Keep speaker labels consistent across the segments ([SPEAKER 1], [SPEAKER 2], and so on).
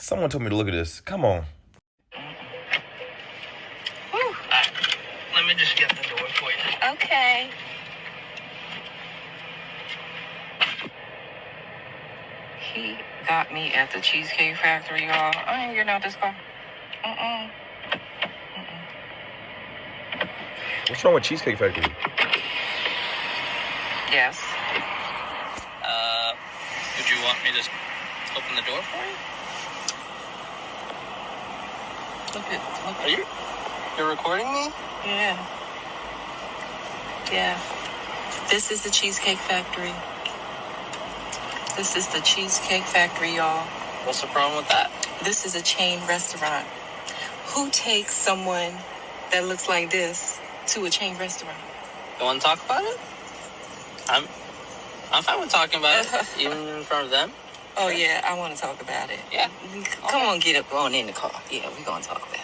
[SPEAKER 1] Someone told me to look at this. Come on.
[SPEAKER 2] Let me just get the door for you.
[SPEAKER 3] Okay. He got me at the Cheesecake Factory, y'all. I ain't getting out this car.
[SPEAKER 1] What's wrong with Cheesecake Factory?
[SPEAKER 3] Yes.
[SPEAKER 2] Would you want me to open the door for you?
[SPEAKER 3] Look at.
[SPEAKER 2] You're recording me?
[SPEAKER 3] Yeah. Yeah. This is the Cheesecake Factory. This is the Cheesecake Factory, y'all.
[SPEAKER 2] What's the problem with that?
[SPEAKER 3] This is a chain restaurant. Who takes someone that looks like this to a chain restaurant?
[SPEAKER 2] You want to talk about it? I'm fine with talking about it, even in front of them.
[SPEAKER 3] Oh, yeah, I want to talk about it.
[SPEAKER 2] Yeah.
[SPEAKER 3] Come on, get up on in the car. Yeah, we're going to talk about it.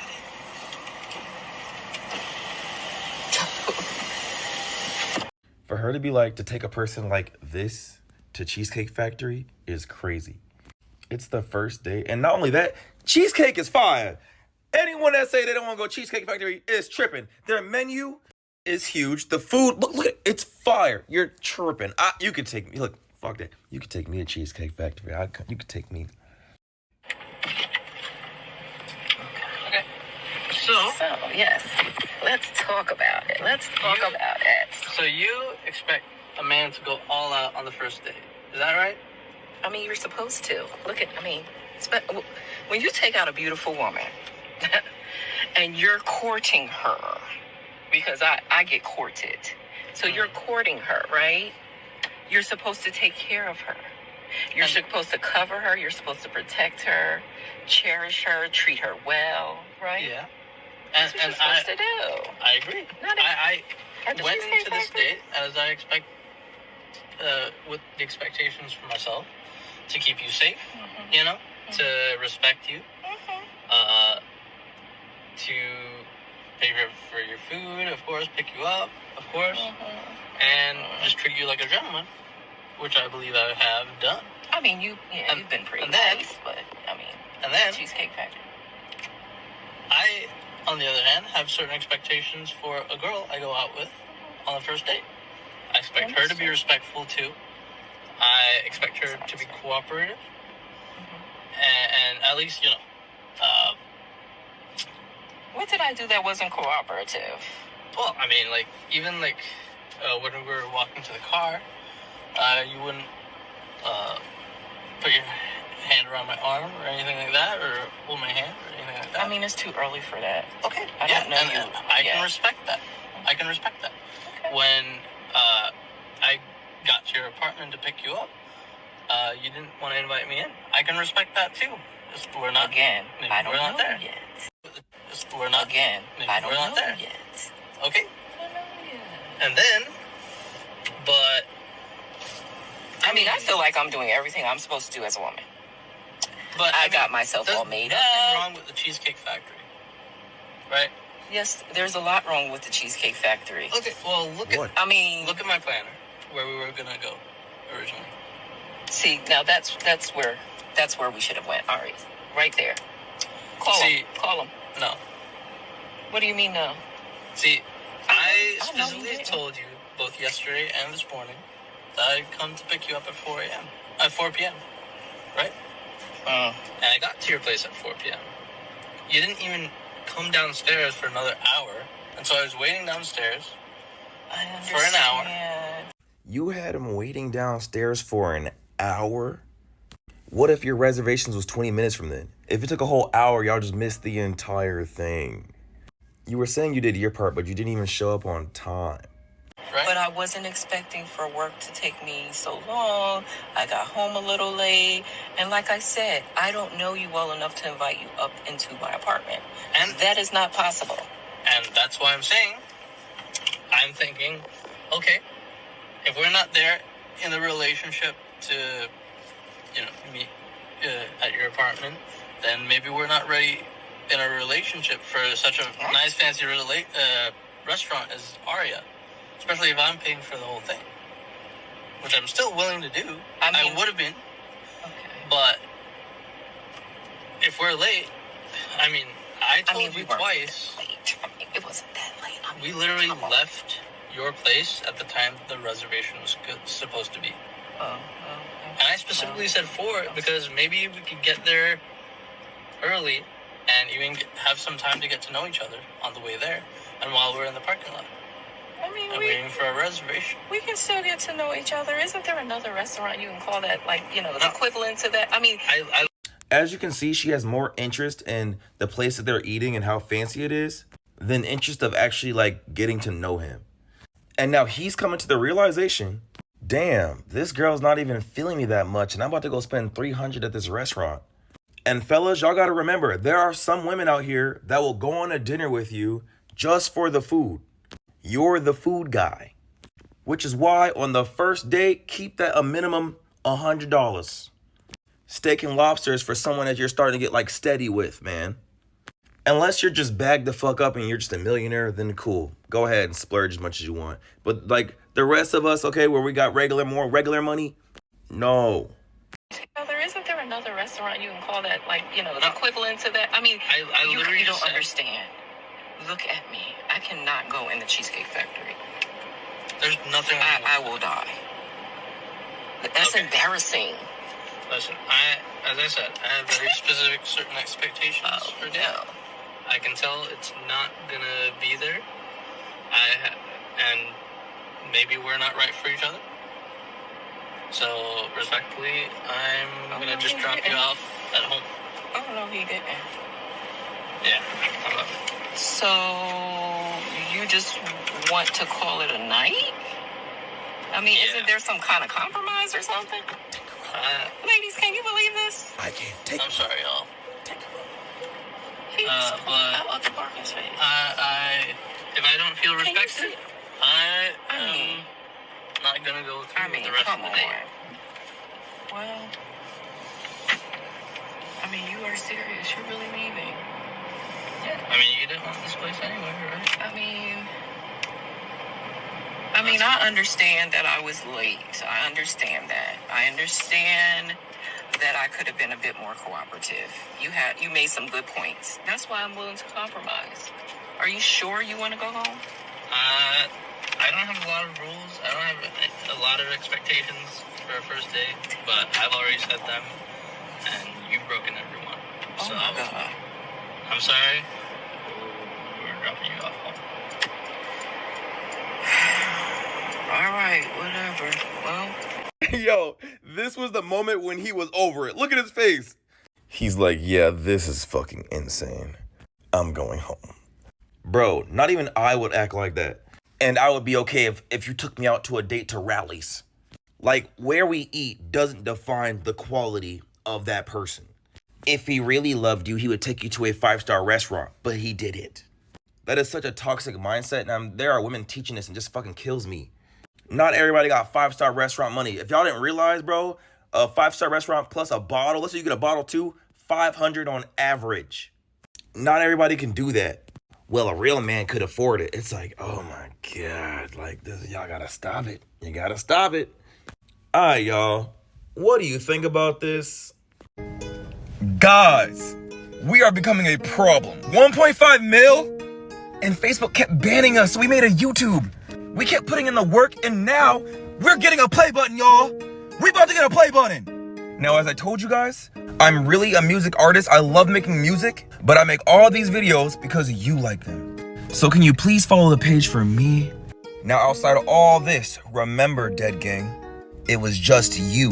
[SPEAKER 1] For her to be like, to take a person like this to Cheesecake Factory is crazy. It's the first day. And not only that, cheesecake is fire. Anyone that say they don't want to go Cheesecake Factory is tripping. Their menu is huge. The food, look, it's fire. You're tripping. You could take me. Look, fuck that. You could take me to Cheesecake Factory. You could take me.
[SPEAKER 2] Okay. So,
[SPEAKER 3] yes, let's talk about it.
[SPEAKER 2] So you expect a man to go all out on the first date. Is that right?
[SPEAKER 3] I mean, you're supposed to. When you take out a beautiful woman and you're courting her, because I get courted. So you're courting her, right? You're supposed to take care of her. You're supposed to cover her. You're supposed to protect her, cherish her, treat her well, right?
[SPEAKER 2] Yeah.
[SPEAKER 3] That's what you're supposed to do.
[SPEAKER 2] I agree. I went into this date as I expect, with the expectations for myself, to keep you safe, to respect you, to pay for your food, of course, pick you up, of course, and just treat you like a gentleman, which I believe I have done.
[SPEAKER 3] I mean, you've been pretty nice, but
[SPEAKER 2] and then
[SPEAKER 3] Cheesecake Factory.
[SPEAKER 2] I, on the other hand, have certain expectations for a girl I go out with on the first date. I expect her to be respectful too. I expect her to be cooperative, and at least
[SPEAKER 3] What did I do that wasn't cooperative?
[SPEAKER 2] Well, I mean, even when we were walking to the car, you wouldn't put your hand around my arm or anything like that, or hold my hand or anything like that.
[SPEAKER 3] I mean, it's too early for that.
[SPEAKER 2] Okay.
[SPEAKER 3] I don't know you.
[SPEAKER 2] I can respect that. I can respect that. Okay. When I got to your apartment to pick you up, you didn't want to invite me in. I can respect that too. We're not
[SPEAKER 3] again. I don't know
[SPEAKER 2] there
[SPEAKER 3] yet.
[SPEAKER 2] We're not
[SPEAKER 3] again. I don't know
[SPEAKER 2] there
[SPEAKER 3] yet.
[SPEAKER 2] Okay.
[SPEAKER 3] I don't know yet.
[SPEAKER 2] And then, but
[SPEAKER 3] I mean, I feel like I'm doing everything I'm supposed to do as a woman.
[SPEAKER 2] But
[SPEAKER 3] I got myself all made up.
[SPEAKER 2] There's nothing wrong with the Cheesecake Factory, right?
[SPEAKER 3] Yes, there's a lot wrong with the Cheesecake Factory.
[SPEAKER 2] Okay, well, look at my planner, where we were gonna go originally.
[SPEAKER 3] See, now that's where we should have went. All right there. Call him.
[SPEAKER 2] No.
[SPEAKER 3] What do you mean no?
[SPEAKER 2] See, I specifically told you both yesterday and this morning that I'd come to pick you up at 4 p.m., right? And I got to your place at 4 p.m. You didn't even come downstairs for another hour, and so I was waiting downstairs for an hour.
[SPEAKER 1] You had him waiting downstairs for an hour? What if your reservations was 20 minutes from then? If it took a whole hour, y'all just missed the entire thing. You were saying you did your part, but you didn't even show up on time.
[SPEAKER 2] Right?
[SPEAKER 3] But I wasn't expecting for work to take me so long. I got home a little late. And like I said, I don't know you well enough to invite you up into my apartment. And that is not possible.
[SPEAKER 2] And that's why I'm saying, I'm thinking, okay, if we're not there in the relationship to, meet at your apartment, then maybe we're not ready in a relationship for such a nice, fancy restaurant as Aria. Especially if I'm paying for the whole thing. Which I'm still willing to do. I would have been.
[SPEAKER 3] Okay.
[SPEAKER 2] But if we're late, I mean, I told you
[SPEAKER 3] we weren't
[SPEAKER 2] twice.
[SPEAKER 3] late. I mean, it wasn't that late. I mean,
[SPEAKER 2] We literally
[SPEAKER 3] come on.
[SPEAKER 2] left your place at the time the reservation was supposed to be. And I specifically said 4 because maybe we could get there early and even have some time to get to know each other on the way there and while we're in the parking lot
[SPEAKER 3] I mean,
[SPEAKER 2] and waiting for a reservation.
[SPEAKER 3] we can still get to know each other. Isn't there another restaurant you can call that, like, the
[SPEAKER 2] No.
[SPEAKER 3] equivalent to that? I mean,
[SPEAKER 2] I
[SPEAKER 1] As you can see, she has more interest in the place that they're eating and how fancy it is than interest of actually like getting to know him. And now he's coming to the realization, damn, this girl's not even feeling me that much and I'm about to go spend $300 at this restaurant. And fellas, y'all gotta remember, there are some women out here that will go on a dinner with you just for the food. You're the food guy. Which is why on the first date, keep that a minimum $100. Steak and lobster is for someone that you're starting to get like steady with, man. Unless you're just bagged the fuck up and you're just a millionaire, then cool. Go ahead and splurge as much as you want. But like the rest of us, okay, where we got more regular money, no.
[SPEAKER 3] isn't there another restaurant you can call that, like, the equivalent to that? I mean,
[SPEAKER 2] I literally
[SPEAKER 3] you
[SPEAKER 2] just
[SPEAKER 3] don't
[SPEAKER 2] said-
[SPEAKER 3] understand. Look at me. I cannot go in the Cheesecake Factory.
[SPEAKER 2] There's nothing wrong with
[SPEAKER 3] I will die. That's
[SPEAKER 2] Okay.
[SPEAKER 3] embarrassing.
[SPEAKER 2] Listen, as I said, I have very specific certain expectations for dinner.
[SPEAKER 3] No.
[SPEAKER 2] I can tell it's not gonna be there. And maybe we're not right for each other. So respectfully, I'm gonna just drop you off at home.
[SPEAKER 3] Oh, no, he didn't.
[SPEAKER 2] Yeah, I'm up.
[SPEAKER 3] So, you just want to call it a night? I mean,
[SPEAKER 2] Yeah.
[SPEAKER 3] isn't there some kind of compromise or something? Ladies, can you believe this?
[SPEAKER 1] I can't take
[SPEAKER 2] I'm sorry, y'all.
[SPEAKER 3] He just
[SPEAKER 2] but-
[SPEAKER 3] out of the parking space.
[SPEAKER 2] If I don't feel
[SPEAKER 3] Can you
[SPEAKER 2] respected,
[SPEAKER 3] see?
[SPEAKER 2] I
[SPEAKER 3] I
[SPEAKER 2] am
[SPEAKER 3] mean-
[SPEAKER 2] not gonna go through
[SPEAKER 3] I mean,
[SPEAKER 2] with the rest
[SPEAKER 3] come
[SPEAKER 2] of
[SPEAKER 3] on.
[SPEAKER 2] the day.
[SPEAKER 3] Well, I mean, you are serious. You're really leaving.
[SPEAKER 2] I mean, you didn't want this place anyway, right?
[SPEAKER 3] I mean, I understand that I was late. I understand that. I understand that I could have been a bit more cooperative. You made some good points. That's why I'm willing to compromise. Are you sure you want to go home?
[SPEAKER 2] I don't have a lot of rules. I don't have a lot of expectations for a first date, but I've already set them, and you've broken every one.
[SPEAKER 3] Oh
[SPEAKER 2] So,
[SPEAKER 3] my God.
[SPEAKER 2] I'm sorry. We're dropping you off home.
[SPEAKER 3] All right, whatever. Well,
[SPEAKER 1] Yo, this was the moment when he was over it. Look at his face. He's like, yeah, this is fucking insane. I'm going home. Bro, not even I would act like that. And I would be okay if you took me out to a date to Rallies. Like, where we eat doesn't define the quality of that person. If he really loved you, he would take you to a 5-star restaurant, but he didn't. That is such a toxic mindset, and there are women teaching this and just fucking kills me. Not everybody got 5-star restaurant money. If y'all didn't realize, bro, a 5-star restaurant plus a bottle, let's say you get a bottle too, $500 on average. Not everybody can do that. Well, a real man could afford it. It's like, oh my God, like this, y'all gotta stop it. You gotta stop it. All right, y'all. What do you think about this? Guys, we are becoming a problem. 1.5 mil? And Facebook kept banning us, so we made a YouTube. We kept putting in the work, and now we're getting a play button, y'all. We about to get a play button. Now, as I told you guys, I'm really a music artist. I love making music, but I make all these videos because you like them. So can you please follow the page for me? Now, outside of all this, remember, Dead Gang, it was just you,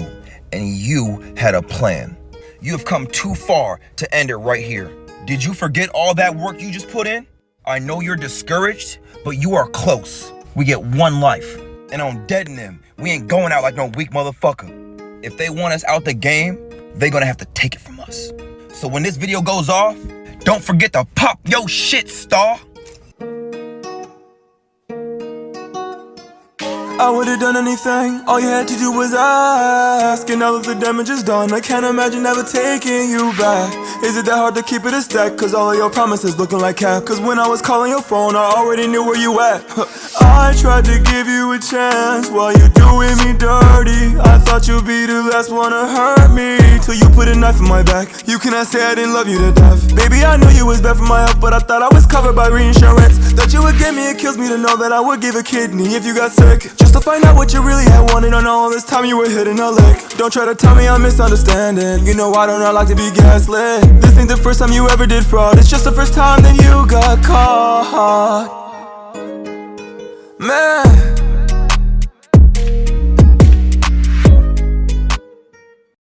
[SPEAKER 1] and you had a plan. You have come too far to end it right here. Did you forget all that work you just put in? I know you're discouraged, but you are close. We get one life. And on Dead and them, we ain't going out like no weak motherfucker. If they want us out the game, they gonna have to take it from us. So when this video goes off, don't forget to pop your shit, star.
[SPEAKER 4] I would've done anything, all you had to do was ask. And now that the damage is done, I can't imagine never taking you back. Is it that hard to keep it a stack? Cause all of your promises looking like cap. Cause when I was calling your phone, I already knew where you at. I tried to give you a chance while you doing me dirty. I thought you'd be the last one to hurt me, till you put a knife in my back. You cannot say I didn't love you to death. Baby, I knew you was bad for my health, but I thought I was covered by reinsurance. That you would give me, it kills me to know that I would give a kidney if you got sick. Just to find out what you really had wanted. On all this time you were hitting a lick. Don't try to tell me I'm misunderstanding. You know I do not like to be gaslit. This ain't the first time you ever did fraud. It's just the first time that you got caught. Man,